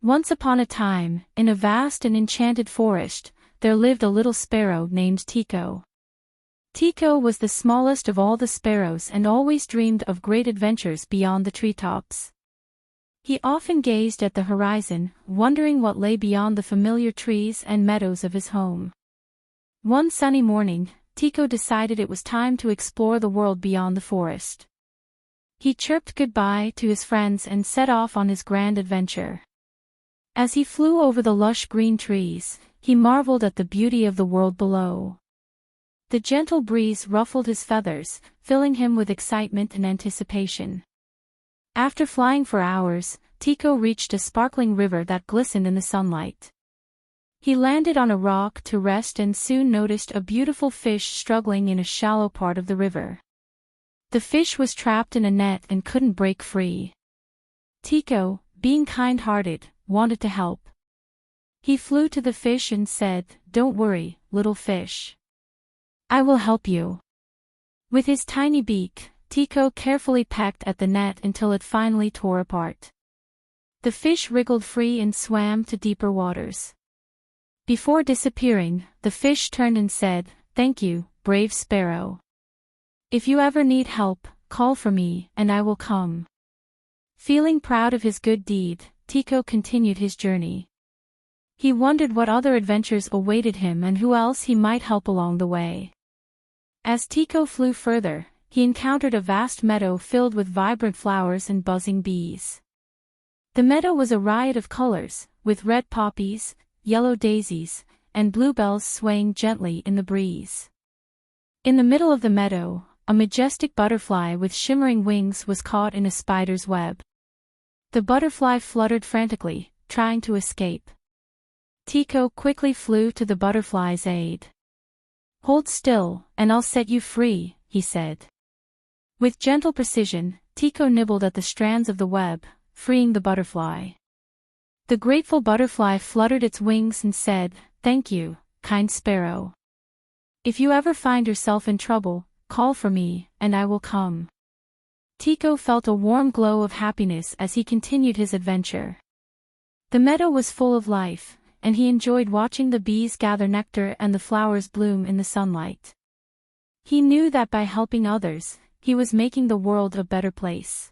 Once upon a time, in a vast and enchanted forest, there lived a little sparrow named Tico. Tico was the smallest of all the sparrows and always dreamed of great adventures beyond the treetops. He often gazed at the horizon, wondering what lay beyond the familiar trees and meadows of his home. One sunny morning, Tico decided it was time to explore the world beyond the forest. He chirped goodbye to his friends and set off on his grand adventure. As he flew over the lush green trees, he marveled at the beauty of the world below. The gentle breeze ruffled his feathers, filling him with excitement and anticipation. After flying for hours, Tico reached a sparkling river that glistened in the sunlight. He landed on a rock to rest and soon noticed a beautiful fish struggling in a shallow part of the river. The fish was trapped in a net and couldn't break free. Tico, being kind-hearted, wanted to help. He flew to the fish and said, "Don't worry, little fish. I will help you." With his tiny beak, Tico carefully pecked at the net until it finally tore apart. The fish wriggled free and swam to deeper waters. Before disappearing, the fish turned and said, "Thank you, brave sparrow. If you ever need help, call for me, and I will come." Feeling proud of his good deed, Tico continued his journey. He wondered what other adventures awaited him and who else he might help along the way. As Tico flew further, he encountered a vast meadow filled with vibrant flowers and buzzing bees. The meadow was a riot of colors, with red poppies, yellow daisies, and bluebells swaying gently in the breeze. In the middle of the meadow, a majestic butterfly with shimmering wings was caught in a spider's web. The butterfly fluttered frantically, trying to escape. Tico quickly flew to the butterfly's aid. "Hold still, and I'll set you free," he said. With gentle precision, Tico nibbled at the strands of the web, freeing the butterfly. The grateful butterfly fluttered its wings and said, "Thank you, kind sparrow. If you ever find yourself in trouble, call for me, and I will come." Tico felt a warm glow of happiness as he continued his adventure. The meadow was full of life, and he enjoyed watching the bees gather nectar and the flowers bloom in the sunlight. He knew that by helping others, he was making the world a better place.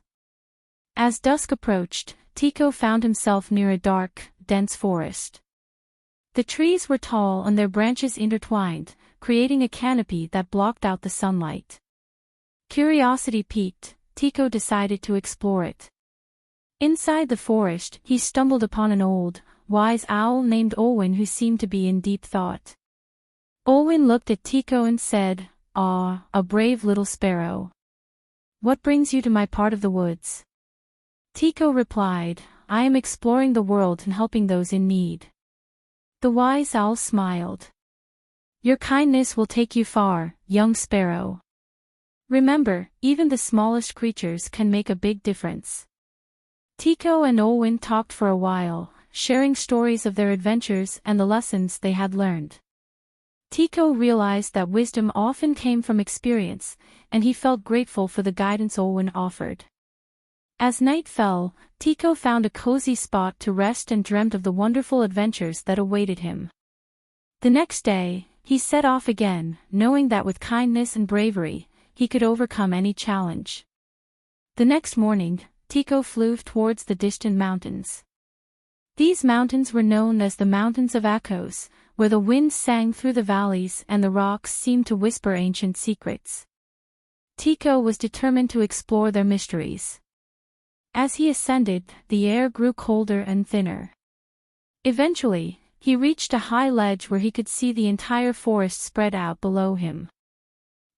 As dusk approached, Tico found himself near a dark, dense forest. The trees were tall and their branches intertwined, creating a canopy that blocked out the sunlight. Curiosity piqued, Tico decided to explore it. Inside the forest, he stumbled upon an old, wise owl named Olwen who seemed to be in deep thought. Olwen looked at Tico and said, "Ah, a brave little sparrow. What brings you to my part of the woods?" Tico replied, "I am exploring the world and helping those in need." The wise owl smiled. "Your kindness will take you far, young sparrow. Remember, even the smallest creatures can make a big difference." Tico and Olwen talked for a while, sharing stories of their adventures and the lessons they had learned. Tico realized that wisdom often came from experience, and he felt grateful for the guidance Olwen offered. As night fell, Tico found a cozy spot to rest and dreamt of the wonderful adventures that awaited him. The next day, he set off again, knowing that with kindness and bravery, he could overcome any challenge. The next morning, Tico flew towards the distant mountains. These mountains were known as the Mountains of Echoes, where the wind sang through the valleys and the rocks seemed to whisper ancient secrets. Tico was determined to explore their mysteries. As he ascended, the air grew colder and thinner. Eventually, he reached a high ledge where he could see the entire forest spread out below him.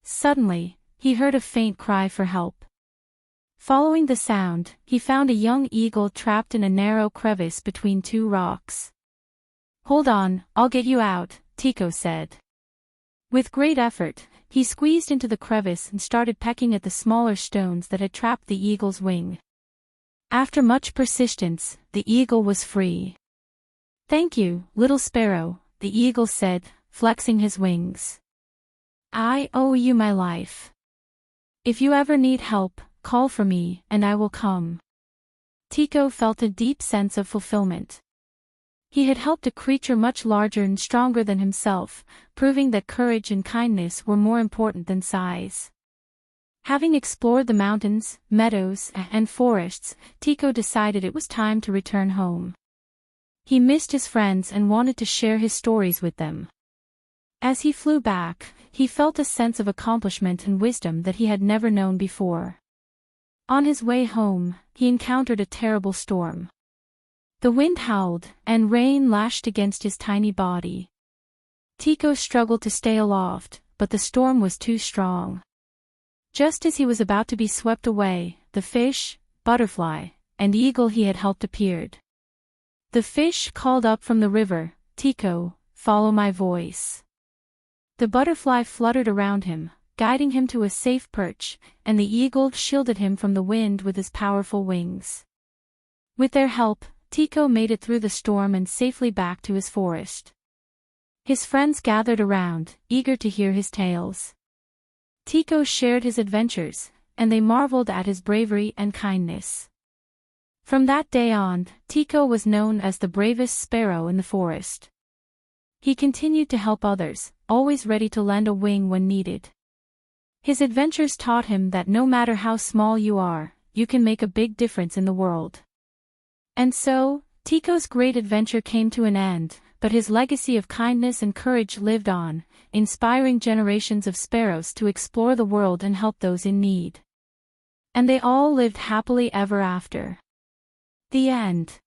Suddenly, he heard a faint cry for help. Following the sound, he found a young eagle trapped in a narrow crevice between two rocks. "Hold on, I'll get you out," Tico said. With great effort, he squeezed into the crevice and started pecking at the smaller stones that had trapped the eagle's wing. After much persistence, the eagle was free. "Thank you, little sparrow," the eagle said, flexing his wings. "I owe you my life. If you ever need help, call for me, and I will come." Tico felt a deep sense of fulfillment. He had helped a creature much larger and stronger than himself, proving that courage and kindness were more important than size. Having explored the mountains, meadows, and forests, Tico decided it was time to return home. He missed his friends and wanted to share his stories with them. As he flew back, he felt a sense of accomplishment and wisdom that he had never known before. On his way home, he encountered a terrible storm. The wind howled, and rain lashed against his tiny body. Tico struggled to stay aloft, but the storm was too strong. Just as he was about to be swept away, the fish, butterfly, and eagle he had helped appeared. The fish called up from the river, "Tico, follow my voice." The butterfly fluttered around him, guiding him to a safe perch, and the eagle shielded him from the wind with his powerful wings. With their help, Tico made it through the storm and safely back to his forest. His friends gathered around, eager to hear his tales. Tico shared his adventures, and they marveled at his bravery and kindness. From that day on, Tico was known as the bravest sparrow in the forest. He continued to help others, always ready to lend a wing when needed. His adventures taught him that no matter how small you are, you can make a big difference in the world. And so, Tico's great adventure came to an end, but his legacy of kindness and courage lived on, inspiring generations of sparrows to explore the world and help those in need. And they all lived happily ever after. The end.